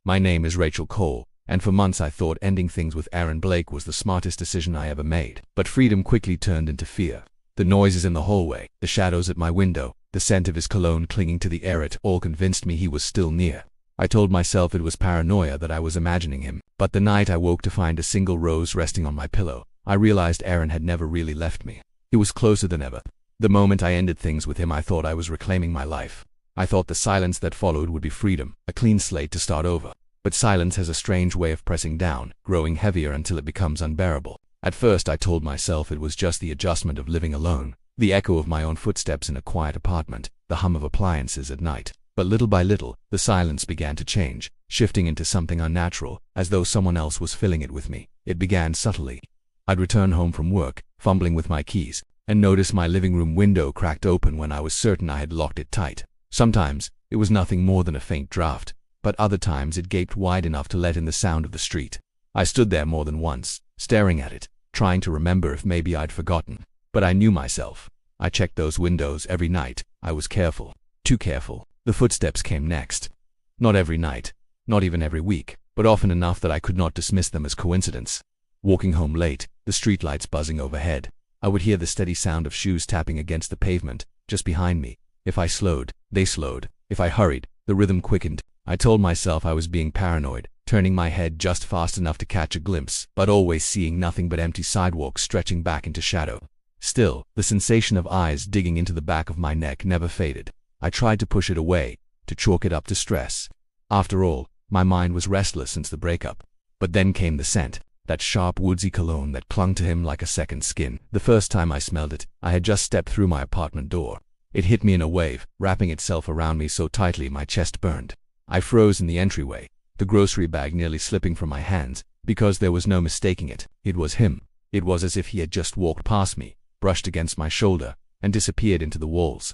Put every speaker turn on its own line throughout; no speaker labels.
My name is Rachel Cole, and for months I thought ending things with Aaron Blake was the smartest decision I ever made. But freedom quickly turned into fear. The noises in the hallway, the shadows at my window, the scent of his cologne clinging to the air, it all convinced me he was still near. I told myself it was paranoia, that I was imagining him. But the night I woke to find a single rose resting on my pillow, I realized Aaron had never really left me. He was closer than ever. The moment I ended things with him, I thought I was reclaiming my life. I thought the silence that followed would be freedom, a clean slate to start over. But silence has a strange way of pressing down, growing heavier until it becomes unbearable. At first I told myself it was just the adjustment of living alone, the echo of my own footsteps in a quiet apartment, the hum of appliances at night. But little by little, the silence began to change, shifting into something unnatural, as though someone else was filling it with me. It began subtly. I'd return home from work, fumbling with my keys, and notice my living room window cracked open when I was certain I had locked it tight. Sometimes, it was nothing more than a faint draft, but other times it gaped wide enough to let in the sound of the street. I stood there more than once, staring at it, trying to remember if maybe I'd forgotten. But I knew myself. I checked those windows every night. I was careful. Too careful. The footsteps came next. Not every night, not even every week, but often enough that I could not dismiss them as coincidence. Walking home late, the streetlights buzzing overhead, I would hear the steady sound of shoes tapping against the pavement, just behind me. If I slowed, they slowed. If I hurried, the rhythm quickened. I told myself I was being paranoid, turning my head just fast enough to catch a glimpse, but always seeing nothing but empty sidewalks stretching back into shadow. Still, the sensation of eyes digging into the back of my neck never faded. I tried to push it away, to chalk it up to stress. After all, my mind was restless since the breakup. But then came the scent, that sharp woodsy cologne that clung to him like a second skin. The first time I smelled it, I had just stepped through my apartment door. It hit me in a wave, wrapping itself around me so tightly my chest burned. I froze in the entryway, the grocery bag nearly slipping from my hands, because there was no mistaking it. It was him. It was as if he had just walked past me, brushed against my shoulder, and disappeared into the walls.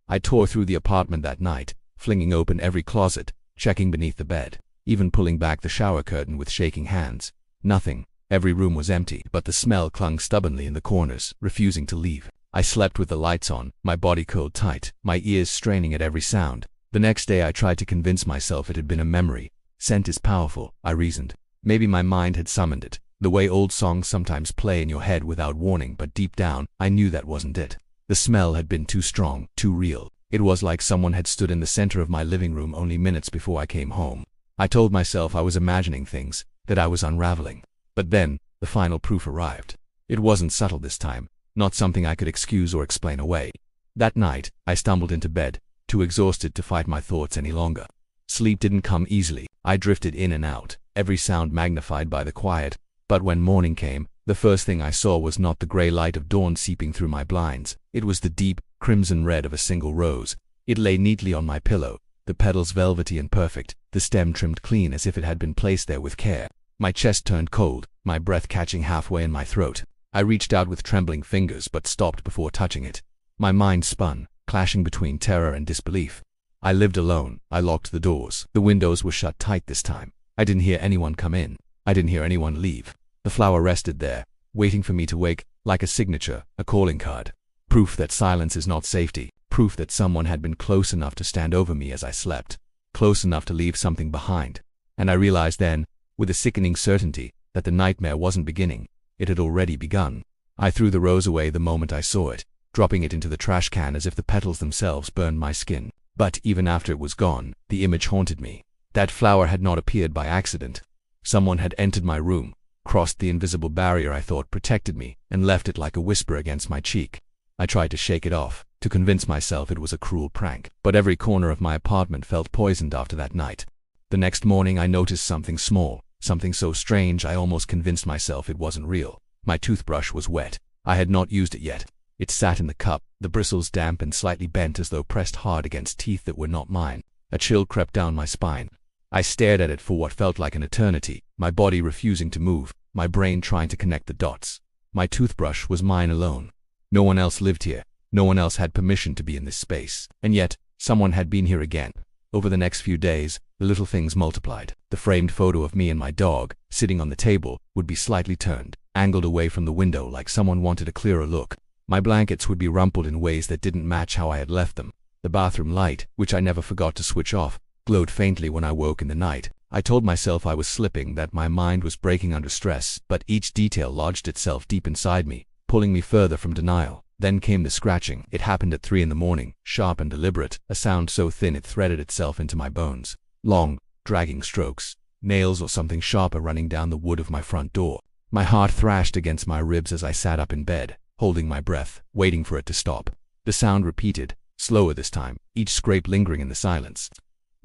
I tore through the apartment that night, flinging open every closet, checking beneath the bed, even pulling back the shower curtain with shaking hands. Nothing. Every room was empty, but the smell clung stubbornly in the corners, refusing to leave. I slept with the lights on, my body curled tight, my ears straining at every sound. The next day I tried to convince myself it had been a memory. Scent is powerful, I reasoned. Maybe my mind had summoned it, the way old songs sometimes play in your head without warning, but deep down, I knew that wasn't it. The smell had been too strong, too real. It was like someone had stood in the center of my living room only minutes before I came home. I told myself I was imagining things, that I was unraveling. But then, the final proof arrived. It wasn't subtle this time, not something I could excuse or explain away. That night, I stumbled into bed, too exhausted to fight my thoughts any longer. Sleep didn't come easily. I drifted in and out, every sound magnified by the quiet. But when morning came, the first thing I saw was not the gray light of dawn seeping through my blinds. It was the deep, crimson red of a single rose. It lay neatly on my pillow, the petals velvety and perfect, the stem trimmed clean as if it had been placed there with care. My chest turned cold, my breath catching halfway in my throat. I reached out with trembling fingers but stopped before touching it. My mind spun, clashing between terror and disbelief. I lived alone. I locked the doors. The windows were shut tight this time. I didn't hear anyone come in. I didn't hear anyone leave. The flower rested there, waiting for me to wake, like a signature, a calling card. Proof that silence is not safety. Proof that someone had been close enough to stand over me as I slept. Close enough to leave something behind. And I realized then, with a sickening certainty, that the nightmare wasn't beginning. It had already begun. I threw the rose away the moment I saw it, dropping it into the trash can as if the petals themselves burned my skin. But even after it was gone, the image haunted me. That flower had not appeared by accident. Someone had entered my room, crossed the invisible barrier I thought protected me, and left it like a whisper against my cheek. I tried to shake it off, to convince myself it was a cruel prank, but every corner of my apartment felt poisoned after that night. The next morning I noticed something small, something so strange I almost convinced myself it wasn't real. My toothbrush was wet. I had not used it yet. It sat in the cup, the bristles damp and slightly bent as though pressed hard against teeth that were not mine. A chill crept down my spine. I stared at it for what felt like an eternity, my body refusing to move, my brain trying to connect the dots. My toothbrush was mine alone. No one else lived here. No one else had permission to be in this space. And yet, someone had been here again. Over the next few days, the little things multiplied. The framed photo of me and my dog, sitting on the table, would be slightly turned, angled away from the window like someone wanted a clearer look. My blankets would be rumpled in ways that didn't match how I had left them. The bathroom light, which I never forgot to switch off, glowed faintly when I woke in the night. I told myself I was slipping, that my mind was breaking under stress, but each detail lodged itself deep inside me, pulling me further from denial. Then came the scratching. It happened at 3 in the morning, sharp and deliberate, a sound so thin it threaded itself into my bones. Long, dragging strokes, nails or something sharper running down the wood of my front door. My heart thrashed against my ribs as I sat up in bed, holding my breath, waiting for it to stop. The sound repeated, slower this time, each scrape lingering in the silence.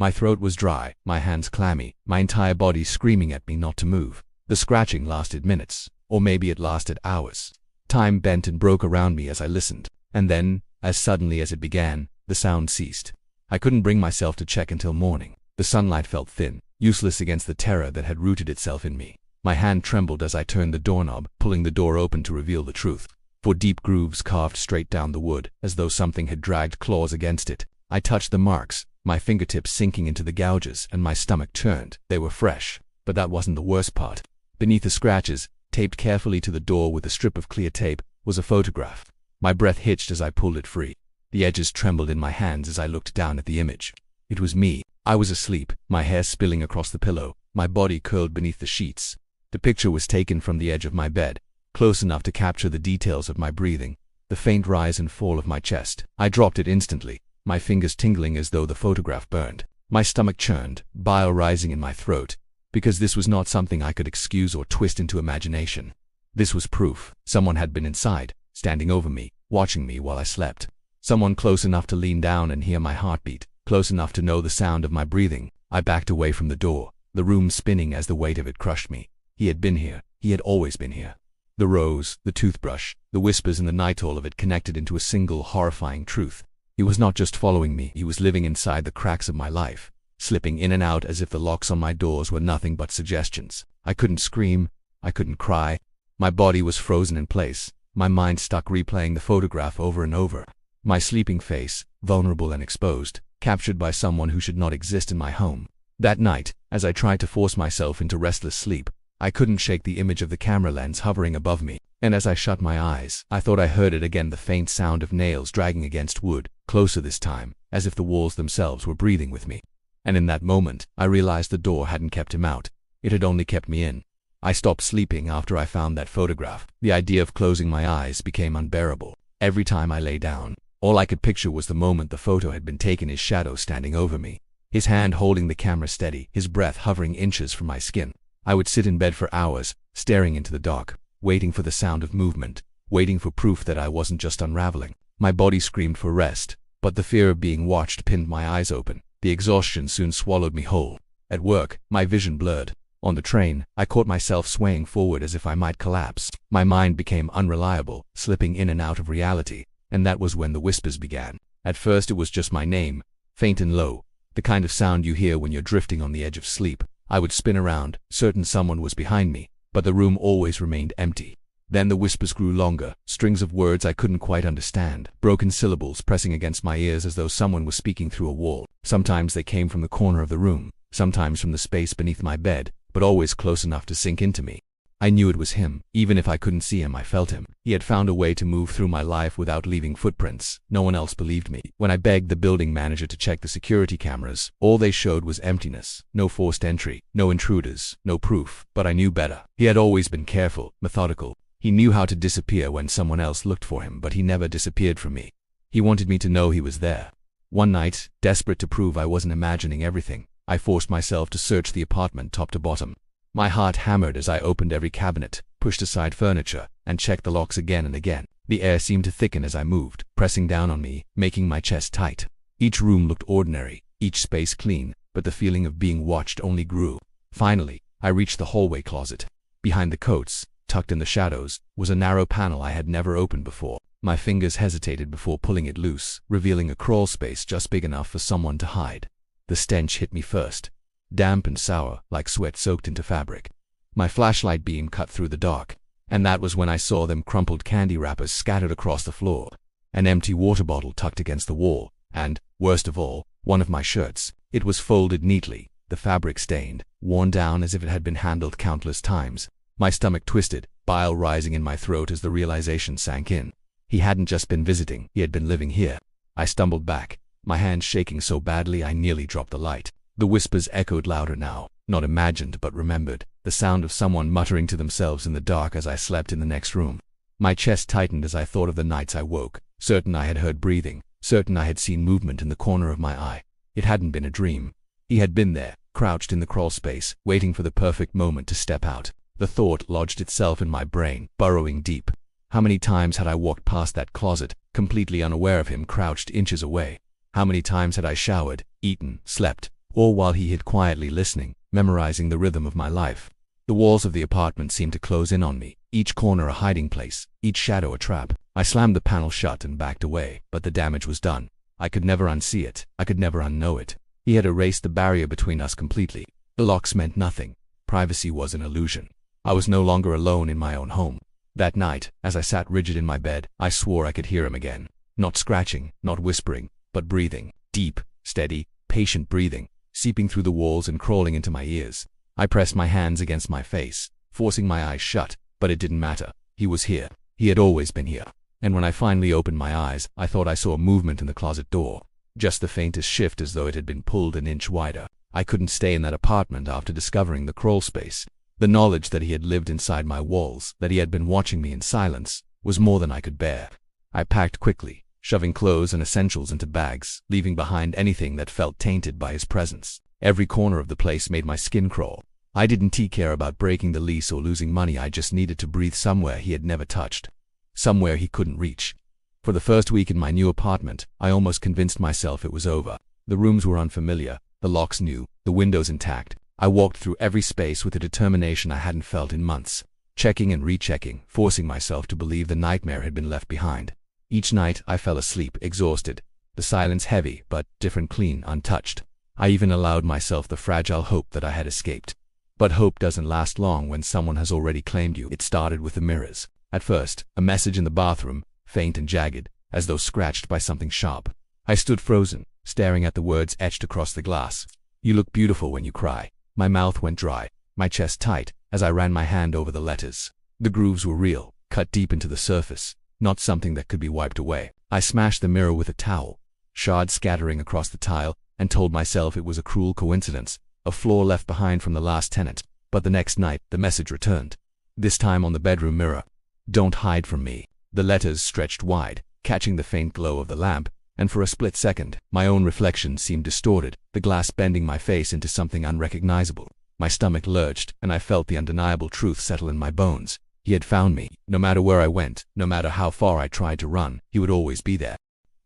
My throat was dry, my hands clammy, my entire body screaming at me not to move. The scratching lasted minutes, or maybe it lasted hours. Time bent and broke around me as I listened, and then, as suddenly as it began, the sound ceased. I couldn't bring myself to check until morning. The sunlight felt thin, useless against the terror that had rooted itself in me. My hand trembled as I turned the doorknob, pulling the door open to reveal the truth. For deep grooves carved straight down the wood, as though something had dragged claws against it. I touched the marks, my fingertips sinking into the gouges, and my stomach turned. They were fresh, but that wasn't the worst part. Beneath the scratches, taped carefully to the door with a strip of clear tape, was a photograph. My breath hitched as I pulled it free. The edges trembled in my hands as I looked down at the image. It was me. I was asleep, my hair spilling across the pillow, my body curled beneath the sheets. The picture was taken from the edge of my bed, close enough to capture the details of my breathing, the faint rise and fall of my chest. I dropped it instantly, my fingers tingling as though the photograph burned. My stomach churned, bile rising in my throat, because this was not something I could excuse or twist into imagination. This was proof. Someone had been inside, standing over me, watching me while I slept. Someone close enough to lean down and hear my heartbeat, close enough to know the sound of my breathing. I backed away from the door, the room spinning as the weight of it crushed me. He had been here. He had always been here. The rose, the toothbrush, the whispers and the night, all of it connected into a single horrifying truth. He was not just following me, he was living inside the cracks of my life, slipping in and out as if the locks on my doors were nothing but suggestions. I couldn't scream, I couldn't cry. My body was frozen in place, my mind stuck replaying the photograph over and over. My sleeping face, vulnerable and exposed, captured by someone who should not exist in my home. That night, as I tried to force myself into restless sleep, I couldn't shake the image of the camera lens hovering above me, and as I shut my eyes, I thought I heard it again, the faint sound of nails dragging against wood, closer this time, as if the walls themselves were breathing with me. And in that moment, I realized the door hadn't kept him out, it had only kept me in. I stopped sleeping after I found that photograph. The idea of closing my eyes became unbearable. Every time I lay down, all I could picture was the moment the photo had been taken, his shadow standing over me, his hand holding the camera steady, his breath hovering inches from my skin. I would sit in bed for hours, staring into the dark, waiting for the sound of movement, waiting for proof that I wasn't just unraveling. My body screamed for rest, but the fear of being watched pinned my eyes open. The exhaustion soon swallowed me whole. At work, my vision blurred. On the train, I caught myself swaying forward as if I might collapse. My mind became unreliable, slipping in and out of reality, and that was when the whispers began. At first it was just my name, faint and low, the kind of sound you hear when you're drifting on the edge of sleep. I would spin around, certain someone was behind me, but the room always remained empty. Then the whispers grew longer, strings of words I couldn't quite understand, broken syllables pressing against my ears as though someone was speaking through a wall. Sometimes they came from the corner of the room, sometimes from the space beneath my bed, but always close enough to sink into me. I knew it was him. Even if I couldn't see him, I felt him. He had found a way to move through my life without leaving footprints. No one else believed me. When I begged the building manager to check the security cameras, all they showed was emptiness. No forced entry, no intruders, no proof. But I knew better. He had always been careful, methodical. He knew how to disappear when someone else looked for him, but he never disappeared from me. He wanted me to know he was there. One night, desperate to prove I wasn't imagining everything, I forced myself to search the apartment top to bottom. My heart hammered as I opened every cabinet, pushed aside furniture, and checked the locks again and again. The air seemed to thicken as I moved, pressing down on me, making my chest tight. Each room looked ordinary, each space clean, but the feeling of being watched only grew. Finally, I reached the hallway closet. Behind the coats, tucked in the shadows, was a narrow panel I had never opened before. My fingers hesitated before pulling it loose, revealing a crawl space just big enough for someone to hide. The stench hit me first. Damp and sour, like sweat soaked into fabric. My flashlight beam cut through the dark, and that was when I saw them crumpled candy wrappers scattered across the floor, an empty water bottle tucked against the wall, and, worst of all, one of my shirts. It was folded neatly, the fabric stained, worn down as if it had been handled countless times. My stomach twisted, bile rising in my throat as the realization sank in. He hadn't just been visiting, he had been living here. I stumbled back, my hands shaking so badly I nearly dropped the light. The whispers echoed louder now, not imagined but remembered, the sound of someone muttering to themselves in the dark as I slept in the next room. My chest tightened as I thought of the nights I woke, certain I had heard breathing, certain I had seen movement in the corner of my eye. It hadn't been a dream. He had been there, crouched in the crawl space, waiting for the perfect moment to step out. The thought lodged itself in my brain, burrowing deep. How many times had I walked past that closet, completely unaware of him crouched inches away? How many times had I showered, eaten, slept, all while he hid quietly listening, memorizing the rhythm of my life? The walls of the apartment seemed to close in on me, each corner a hiding place, each shadow a trap. I slammed the panel shut and backed away, but the damage was done. I could never unsee it. I could never unknow it. He had erased the barrier between us completely. The locks meant nothing. Privacy was an illusion. I was no longer alone in my own home. That night, as I sat rigid in my bed, I swore I could hear him again. Not scratching, not whispering, but breathing. Deep, steady, patient breathing, seeping through the walls and crawling into my ears. I pressed my hands against my face, forcing my eyes shut, but it didn't matter. He was here. He had always been here. And when I finally opened my eyes, I thought I saw a movement in the closet door. Just the faintest shift, as though it had been pulled an inch wider. I couldn't stay in that apartment after discovering the crawl space. The knowledge that he had lived inside my walls, that he had been watching me in silence, was more than I could bear. I packed quickly, shoving clothes and essentials into bags, leaving behind anything that felt tainted by his presence. Every corner of the place made my skin crawl. I didn't care about breaking the lease or losing money. I just needed to breathe somewhere he had never touched. Somewhere he couldn't reach. For the first week in my new apartment, I almost convinced myself it was over. The rooms were unfamiliar, the locks new, the windows intact. I walked through every space with a determination I hadn't felt in months, checking and rechecking, forcing myself to believe the nightmare had been left behind. Each night I fell asleep, exhausted, the silence heavy, but different, clean, untouched. I even allowed myself the fragile hope that I had escaped. But hope doesn't last long when someone has already claimed you. It started with the mirrors. At first, a message in the bathroom, faint and jagged, as though scratched by something sharp. I stood frozen, staring at the words etched across the glass. "You look beautiful when you cry." My mouth went dry, my chest tight, as I ran my hand over the letters. The grooves were real, cut deep into the surface, not something that could be wiped away. I smashed the mirror with a towel, shards scattering across the tile, and told myself it was a cruel coincidence, a flaw left behind from the last tenant. But the next night, the message returned. This time on the bedroom mirror. "Don't hide from me." The letters stretched wide, catching the faint glow of the lamp, and for a split second, my own reflection seemed distorted, the glass bending my face into something unrecognizable. My stomach lurched, and I felt the undeniable truth settle in my bones. He had found me. No matter where I went, no matter how far I tried to run, he would always be there.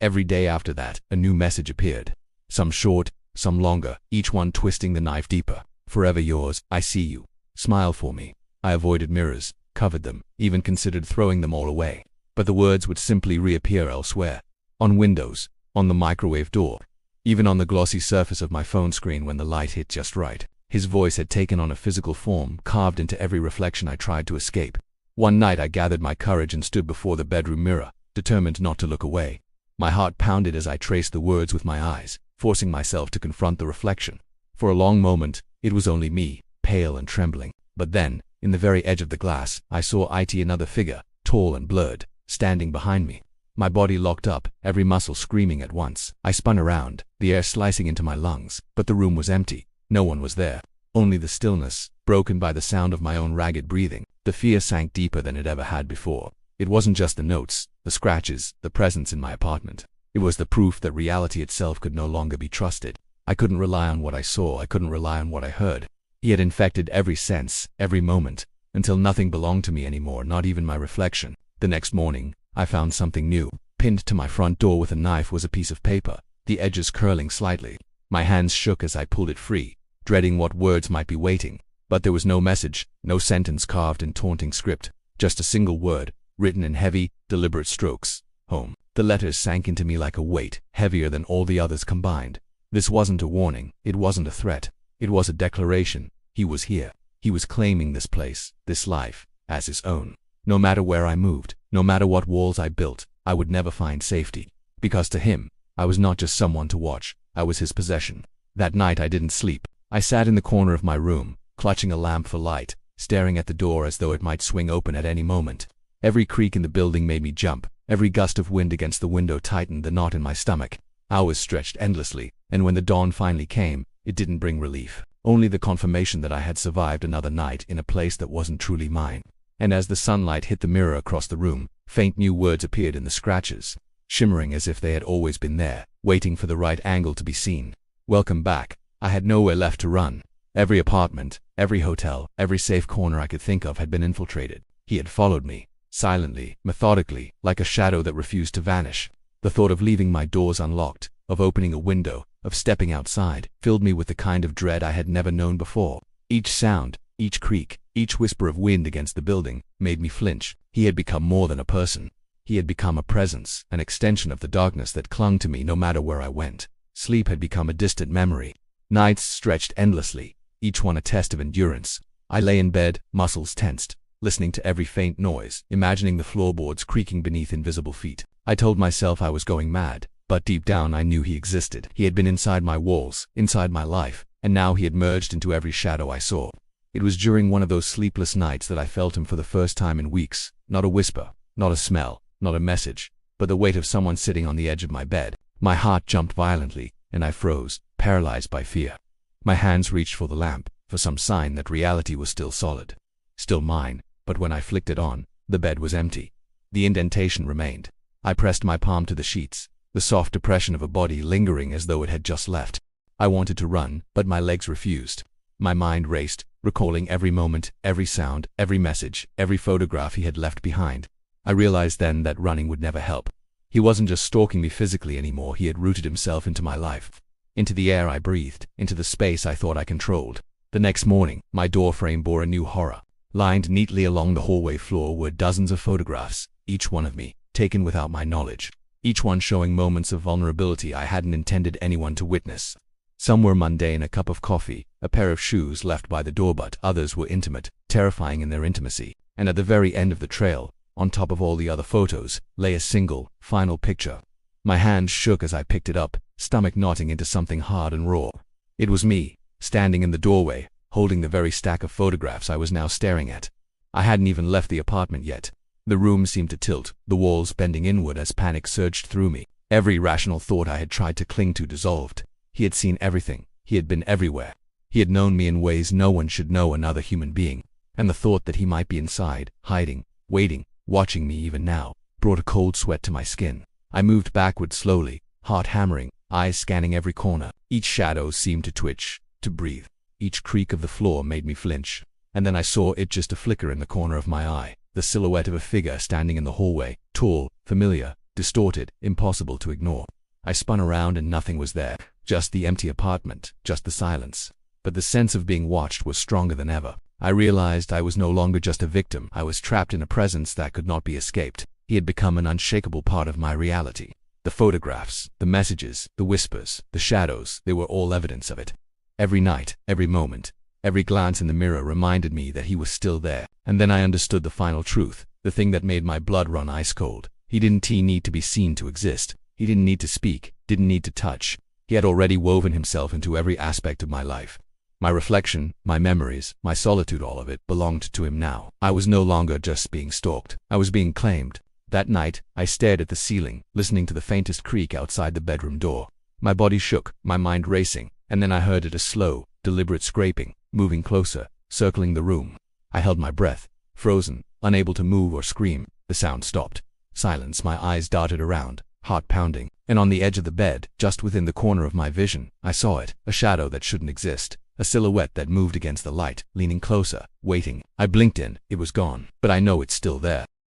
Every day after that, a new message appeared. Some short, some longer, each one twisting the knife deeper. "Forever yours, I see you. Smile for me." I avoided mirrors, covered them, even considered throwing them all away. But the words would simply reappear elsewhere. On windows, on the microwave door, even on the glossy surface of my phone screen when the light hit just right. His voice had taken on a physical form, carved into every reflection I tried to escape. One night I gathered my courage and stood before the bedroom mirror, determined not to look away. My heart pounded as I traced the words with my eyes, forcing myself to confront the reflection. For a long moment, it was only me, pale and trembling. But then, in the very edge of the glass, I saw another figure, tall and blurred, standing behind me. My body locked up, every muscle screaming at once. I spun around, the air slicing into my lungs, but the room was empty. No one was there. Only the stillness, broken by the sound of my own ragged breathing. The fear sank deeper than it ever had before. It wasn't just the notes, the scratches, the presence in my apartment. It was the proof that reality itself could no longer be trusted. I couldn't rely on what I saw, I couldn't rely on what I heard. He had infected every sense, every moment, until nothing belonged to me anymore, not even my reflection. The next morning, I found something new. Pinned to my front door with a knife was a piece of paper, the edges curling slightly. My hands shook as I pulled it free, dreading what words might be waiting. But there was no message, no sentence carved in taunting script, just a single word, written in heavy, deliberate strokes. Home. The letters sank into me like a weight, heavier than all the others combined. This wasn't a warning, it wasn't a threat. It was a declaration. He was here. He was claiming this place, this life, as his own. No matter where I moved, no matter what walls I built, I would never find safety. Because to him, I was not just someone to watch, I was his possession. That night I didn't sleep. I sat in the corner of my room, clutching a lamp for light, staring at the door as though it might swing open at any moment. Every creak in the building made me jump. Every gust of wind against the window tightened the knot in my stomach. Hours stretched endlessly, and when the dawn finally came, it didn't bring relief. only the confirmation that I had survived another night in a place that wasn't truly mine. And as the sunlight hit the mirror across the room, faint new words appeared in the scratches, shimmering as if they had always been there, waiting for the right angle to be seen. Welcome back. I had nowhere left to run. Every apartment, every hotel, every safe corner I could think of had been infiltrated. He had followed me, silently, methodically, like a shadow that refused to vanish. The thought of leaving my doors unlocked, of opening a window, of stepping outside, filled me with the kind of dread I had never known before. Each sound, each creak, each whisper of wind against the building, made me flinch. He had become more than a person. He had become a presence, an extension of the darkness that clung to me no matter where I went. Sleep had become a distant memory. Nights stretched endlessly, each one a test of endurance. I lay in bed, muscles tensed, listening to every faint noise, imagining the floorboards creaking beneath invisible feet. I told myself I was going mad, but deep down I knew he existed. He had been inside my walls, inside my life, and now he had merged into every shadow I saw. It was during one of those sleepless nights that I felt him for the first time in weeks. Not a whisper, not a smell, not a message, but the weight of someone sitting on the edge of my bed. My heart jumped violently, and I froze, paralyzed by fear. My hands reached for the lamp, for some sign that reality was still solid, still mine, but when I flicked it on, the bed was empty. The indentation remained. I pressed my palm to the sheets, the soft depression of a body lingering as though it had just left. I wanted to run, but my legs refused. My mind raced, recalling every moment, every sound, every message, every photograph he had left behind. I realized then that running would never help. He wasn't just stalking me physically anymore, he had rooted himself into my life, into the air I breathed, into the space I thought I controlled. The next morning, my doorframe bore a new horror. Lined neatly along the hallway floor were dozens of photographs, each one of me, taken without my knowledge, each one showing moments of vulnerability I hadn't intended anyone to witness. Some were mundane, a cup of coffee, a pair of shoes left by the door, but others were intimate, terrifying in their intimacy. And at the very end of the trail, on top of all the other photos, lay a single, final picture. My hand shook as I picked it up, stomach knotting into something hard and raw. It was me, standing in the doorway, holding the very stack of photographs I was now staring at. I hadn't even left the apartment yet. The room seemed to tilt, the walls bending inward as panic surged through me. Every rational thought I had tried to cling to dissolved. He had seen everything. He had been everywhere. He had known me in ways no one should know another human being. And the thought that he might be inside, hiding, waiting, watching me even now, brought a cold sweat to my skin. I moved backward slowly, heart hammering, eyes scanning every corner. Each shadow seemed to twitch, to breathe. Each creak of the floor made me flinch. And then I saw it, just a flicker in the corner of my eye, the silhouette of a figure standing in the hallway, tall, familiar, distorted, impossible to ignore. I spun around and nothing was there, just the empty apartment, just the silence. But the sense of being watched was stronger than ever. I realized I was no longer just a victim. I was trapped in a presence that could not be escaped. He had become an unshakable part of my reality. The photographs, the messages, the whispers, the shadows, they were all evidence of it. Every night, every moment, every glance in the mirror reminded me that he was still there. And then I understood the final truth, the thing that made my blood run ice cold. He didn't need to be seen to exist. He didn't need to speak, didn't need to touch. He had already woven himself into every aspect of my life. My reflection, my memories, my solitude, all of it belonged to him now. I was no longer just being stalked. I was being claimed. That night, I stared at the ceiling, listening to the faintest creak outside the bedroom door. My body shook, my mind racing, and then I heard it, a slow, deliberate scraping, moving closer, circling the room. I held my breath, frozen, unable to move or scream. The sound stopped. Silence. My eyes darted around, heart pounding, and on the edge of the bed, just within the corner of my vision, I saw it, a shadow that shouldn't exist, a silhouette that moved against the light, leaning closer, waiting. I blinked in, it was gone, but I know it's still there.